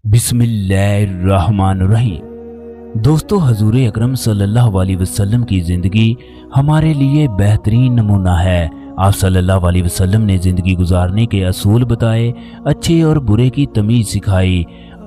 बिस्मिल्लाहिर्रहमानिर्रहीम। दोस्तों, हजूर अकरम सल्लल्लाहु अलैहि वसल्लम की ज़िंदगी हमारे लिए बेहतरीन नमूना है। आप सल्लल्लाहु अलैहि वसल्लम ने ज़िंदगी गुजारने के असूल बताए, अच्छे और बुरे की तमीज़ सिखाई।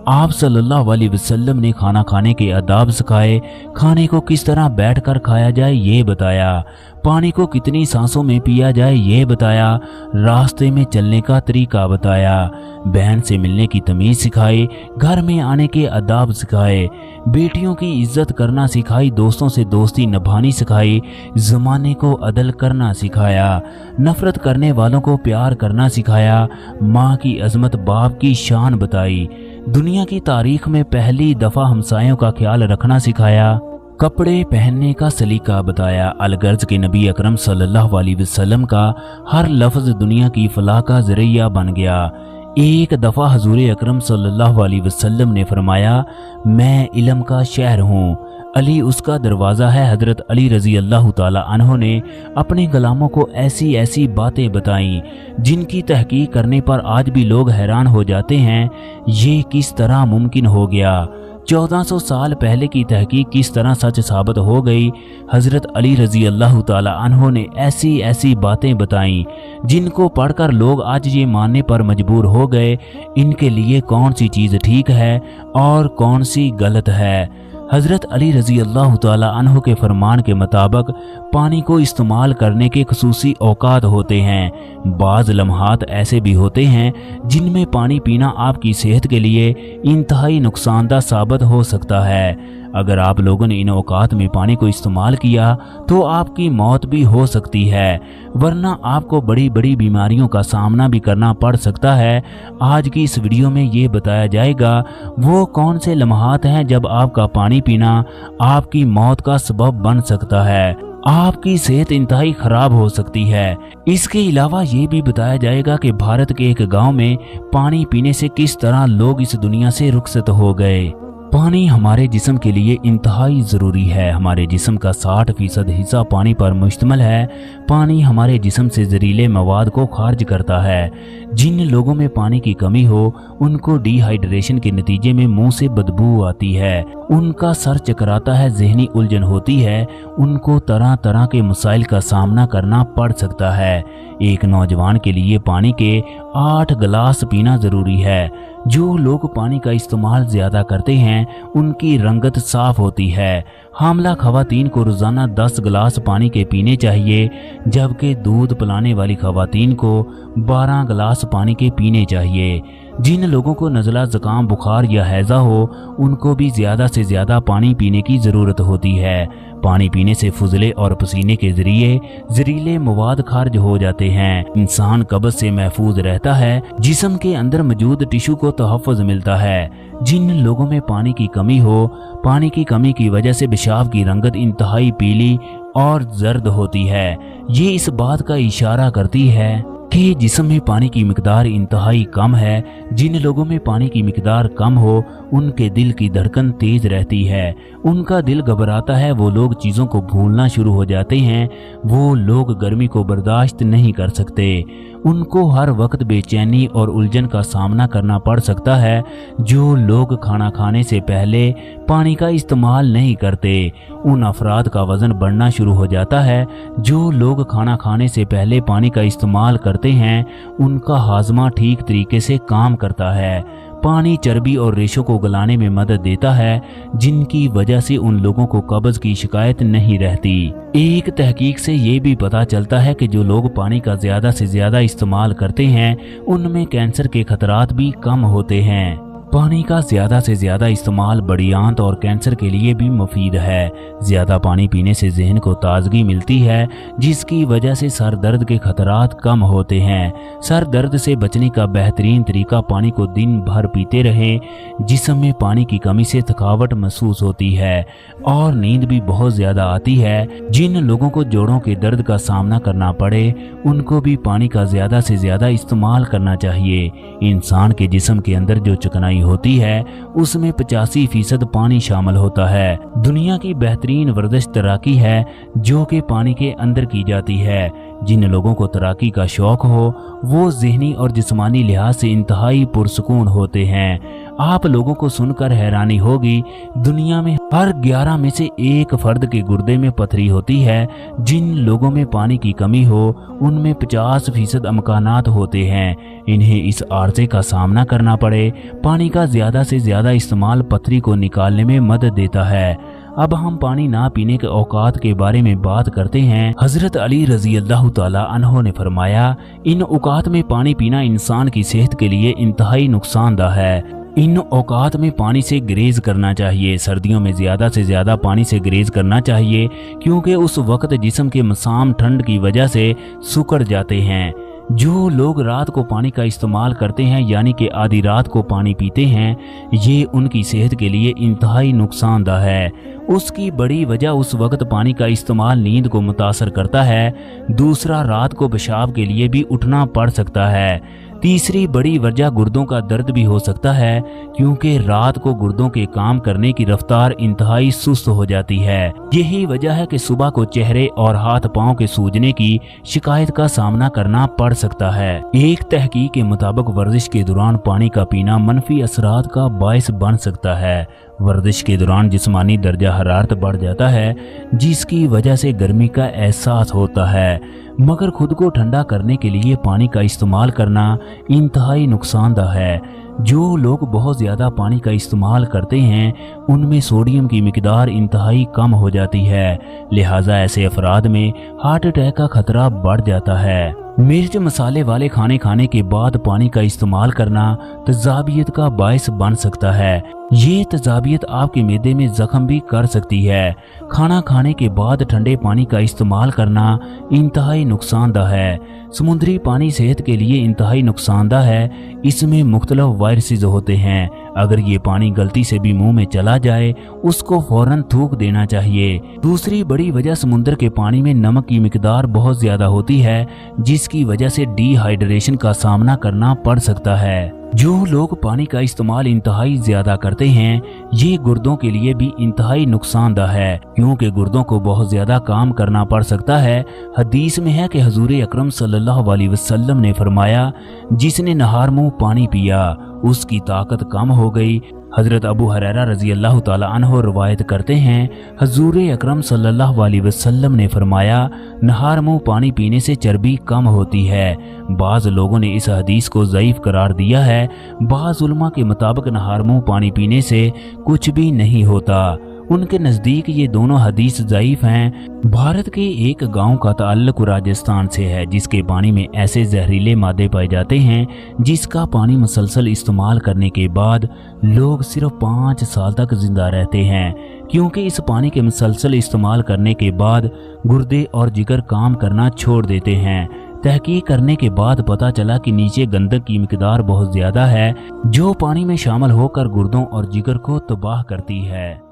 आप सल्लल्लाहु अलैहि वसल्लम ने खाना खाने के आदाब सिखाए, खाने को किस तरह बैठकर खाया जाए ये बताया, पानी को कितनी सांसों में पिया जाए ये बताया, रास्ते में चलने का तरीका बताया, बहन से मिलने की तमीज़ सिखाई, घर में आने के आदाब सिखाए, बेटियों की इज्जत करना सिखाई, दोस्तों से दोस्ती निभानी सिखाई, ज़माने को अदल करना सिखाया, नफ़रत करने वालों को प्यार करना सिखाया, माँ की अज़मत बाप की शान बताई, दुनिया की तारीख में पहली दफ़ा हमसायों का ख्याल रखना सिखाया, कपड़े पहनने का सलीका बताया। अलगर्ज के नबी अकरम सल्लल्लाहु अलैहि वसल्लम का हर लफ्ज़ दुनिया की फलाह का ज़रिया बन गया। एक दफ़ा हजूर अकरम सल्लल्लाहु अलैहि वसल्लम ने फरमाया, मैं इल्म का शहर हूँ, अली उसका दरवाज़ा है। हज़रत अली रज़ी अल्लाह ताला अन्हो ने अपने गुलामों को ऐसी ऐसी बातें बताईं जिनकी तहकीक करने पर आज भी लोग हैरान हो जाते हैं, ये किस तरह मुमकिन हो गया। 1400 साल पहले की तहकीक किस तरह सच साबित हो गई। हज़रत अली रज़ी अल्लाह ताला अन्हो ने ऐसी ऐसी बातें बताईं जिनको पढ़कर लोग आज ये मानने पर मजबूर हो गए, इनके लिए कौन सी चीज़ ठीक है और कौन सी गलत है। हज़रत अली रज़ी अल्लाह ताला अन्हो के फरमान के मुताबिक पानी को इस्तेमाल करने के खुसूसी औकात होते हैं। बाज़ लम्हात ऐसे भी होते हैं जिनमें पानी पीना आपकी सेहत के लिए इंतहाई नुकसानदा साबित हो सकता है। अगर आप लोगों ने इन औकात में पानी को इस्तेमाल किया तो आपकी मौत भी हो सकती है, वरना आपको बड़ी बड़ी बीमारियों का सामना भी करना पड़ सकता है। आज की इस वीडियो में ये बताया जाएगा वो कौन से लम्हात हैं जब आपका पानी पीना आपकी मौत का सबब बन सकता है, आपकी सेहत इंतहाई खराब हो सकती है। इसके अलावा ये भी बताया जाएगा कि भारत के एक गांव में पानी पीने से किस तरह लोग इस दुनिया से रुखसत हो गए। पानी हमारे जिस्म के लिए इंतहाई ज़रूरी है। हमारे जिस्म का 60% हिस्सा पानी पर मुश्तमिल है। पानी हमारे जिस्म से जहरीले मवाद को खारिज करता है। जिन लोगों में पानी की कमी हो उनको डिहाइड्रेशन के नतीजे में मुंह से बदबू आती है, उनका सर चकराता है, जहनी उलझन होती है, उनको तरह तरह के मसाइल का सामना करना पड़ सकता है। एक नौजवान के लिए पानी के 8 गिलास पीना ज़रूरी है। जो लोग पानी का इस्तेमाल ज़्यादा करते हैं उनकी रंगत साफ होती है। हामला खवातीन को रोज़ाना 10 गिलास पानी के पीने चाहिए, जबकि दूध पिलाने वाली खवातीन को 12 गिलास पानी के पीने चाहिए। जिन लोगों को नज़ला, ज़ुकाम, बुखार या हैज़ा हो उनको भी ज़्यादा से ज़्यादा पानी पीने की ज़रूरत होती है। पानी पीने से फुजले और पसीने के ज़रिए जहरीले मवाद खारिज हो जाते हैं। इंसान कब्ज़ से महफूज रहता है, जिस्म के अंदर मौजूद टिश्यू को तहफ़्फ़ुज़ मिलता है। जिन लोगों में पानी की कमी हो, पानी की कमी की वजह से पेशाब की रंगत इंतहाई पीली और जर्द होती है। ये इस बात का इशारा करती है कि जिस्म में पानी की मिकदार इंतहाई कम है। जिन लोगों में पानी की मिकदार कम हो उनके दिल की धड़कन तेज रहती है, उनका दिल घबराता है, वो लोग चीज़ों को भूलना शुरू हो जाते हैं, वो लोग गर्मी को बर्दाश्त नहीं कर सकते, उनको हर वक्त बेचैनी और उलझन का सामना करना पड़ सकता है। जो लोग खाना खाने से पहले पानी का इस्तेमाल नहीं करते उन अफराद का वज़न बढ़ना शुरू हो जाता है। जो लोग खाना खाने से पहले पानी का इस्तेमाल करते हैं उनका हाजमा ठीक तरीके से काम करता है। पानी चर्बी और रेशों को गलाने में मदद देता है, जिनकी वजह से उन लोगों को कब्ज़ की शिकायत नहीं रहती। एक तहकीक से ये भी पता चलता है कि जो लोग पानी का ज़्यादा से ज़्यादा इस्तेमाल करते हैं उनमें कैंसर के खतरात भी कम होते हैं। पानी का ज़्यादा से ज़्यादा इस्तेमाल बड़ियांत और कैंसर के लिए भी मुफीद है। ज़्यादा पानी पीने से जहन को ताजगी मिलती है, जिसकी वजह से सर दर्द के खतरात कम होते हैं। सर दर्द से बचने का बेहतरीन तरीका पानी को दिन भर पीते रहें। जिस्म में पानी की कमी से थकावट महसूस होती है और नींद भी बहुत ज़्यादा आती है। जिन लोगों को जोड़ों के दर्द का सामना करना पड़े उनको भी पानी का ज़्यादा से ज़्यादा इस्तेमाल करना चाहिए। इंसान के जिस्म के अंदर जो चिकनाई होती है उसमें 85% पानी शामिल होता है। दुनिया की बेहतरीन वर्जिश तैराकी है जो कि पानी के अंदर की जाती है। जिन लोगों को तैराकी का शौक हो वो ज़हनी और जिस्मानी लिहाज से इंतहाई पुरसुकून होते हैं। आप लोगों को सुनकर हैरानी होगी, दुनिया में हर 11 में से 1 फर्द के गुर्दे में पथरी होती है। जिन लोगों में पानी की कमी हो उनमें 50% अमकानात होते हैं इन्हें इस आर्जे का सामना करना पड़े। पानी का ज्यादा से ज्यादा इस्तेमाल पथरी को निकालने में मदद देता है। अब हम पानी ना पीने के औकात के बारे में बात करते हैं। हजरत अली रजी अल्लाह ताला अन्हो ने फरमाया, इन औकात में पानी पीना इंसान की सेहत के लिए इंतहाई नुकसानदा है। इन औकात में पानी से ग्रेज करना चाहिए। सर्दियों में ज्यादा से ज्यादा पानी से ग्रेज करना चाहिए क्योंकि उस वक्त जिस्म के मसाम ठंड की वजह से सुकड़ जाते हैं। जो लोग रात को पानी का इस्तेमाल करते हैं यानी कि आधी रात को पानी पीते हैं, ये उनकी सेहत के लिए इंतहाई नुकसानदा है। उसकी बड़ी वजह उस वक्त पानी का इस्तेमाल नींद को मुतासर करता है। दूसरा, रात को पेशाब के लिए भी उठना पड़ सकता है। तीसरी बड़ी वजह गुर्दों का दर्द भी हो सकता है क्योंकि रात को गुर्दों के काम करने की रफ्तार इंतहाई सुस्त हो जाती है। यही वजह है कि सुबह को चेहरे और हाथ पांव के सूजने की शिकायत का सामना करना पड़ सकता है। एक तहकीक के मुताबिक वर्जिश के दौरान पानी का पीना मनफी असरात का बायस बन सकता है। वर्जिश के दौरान जिस्मानी दर्जा हरारत बढ़ जाता है जिसकी वजह से गर्मी का एहसास होता है, मगर खुद को ठंडा करने के लिए पानी का इस्तेमाल करना इंतहाई नुकसानदा है। जो लोग बहुत ज़्यादा पानी का इस्तेमाल करते हैं उनमें सोडियम की मिकदार इंतहाई कम हो जाती है, लिहाजा ऐसे अफराद में हार्ट अटैक का खतरा बढ़ जाता है। मिर्च मसाले वाले खाने खाने के बाद पानी का इस्तेमाल करना तजाबियत का बायस बन सकता है। ये तजाबियत आपके मैदे में जख्म भी कर सकती है। खाना खाने के बाद ठंडे पानी का इस्तेमाल करना इंतहाई नुकसानदा है। समुद्री पानी सेहत के लिए इंतहाई नुकसानदा है। इसमें मुख्तलिफ वायरसेस होते हैं। अगर ये पानी गलती से भी मुंह में चला जाए उसको फौरन थूक देना चाहिए। दूसरी बड़ी वजह समुद्र के पानी में नमक की मिकदार बहुत ज्यादा होती है जिसकी वजह से डिहाइड्रेशन का सामना करना पड़ सकता है। जो लोग पानी का इस्तेमाल इंतहाई ज्यादा करते हैं ये गुर्दों के लिए भी इंतहाई नुकसानदा है क्योंकि गुर्दों को बहुत ज्यादा काम करना पड़ सकता है। हदीस में है कि हुजूर अकरम सल्लल्लाहु अलैहि वसल्लम ने फरमाया, जिसने नहार मुंह पानी पिया उसकी ताकत कम हो गई। हजरत अबू हुरैरा रजी अल्लाह ताला अन्हु रवायत करते हैं, हुजूर अकरम सल्लल्लाहु अलैहि वसल्लम ने फरमाया, नहार मुंह पानी पीने से चर्बी कम होती है। बाज़ लोगों ने इस हदीस को ज़ईफ करार दिया है। बाज़ उलमा के मुताबिक नहार मुंह पानी पीने से कुछ भी नहीं होता। उनके नज़दीक ये दोनों हदीस ज़ईफ हैं। भारत के एक गांव का ताल्लुक राजस्थान से है जिसके पानी में ऐसे जहरीले मादे पाए जाते हैं जिसका पानी मुसलसल इस्तेमाल करने के बाद लोग सिर्फ 5 साल तक जिंदा रहते हैं क्योंकि इस पानी के मुसलसल इस्तेमाल करने के बाद गुर्दे और जिगर काम करना छोड़ देते हैं। तहकीक करने के बाद पता चला कि नीचे गंदक की मिकदार बहुत ज्यादा है जो पानी में शामिल होकर गुर्दों और जिगर को तबाह करती है।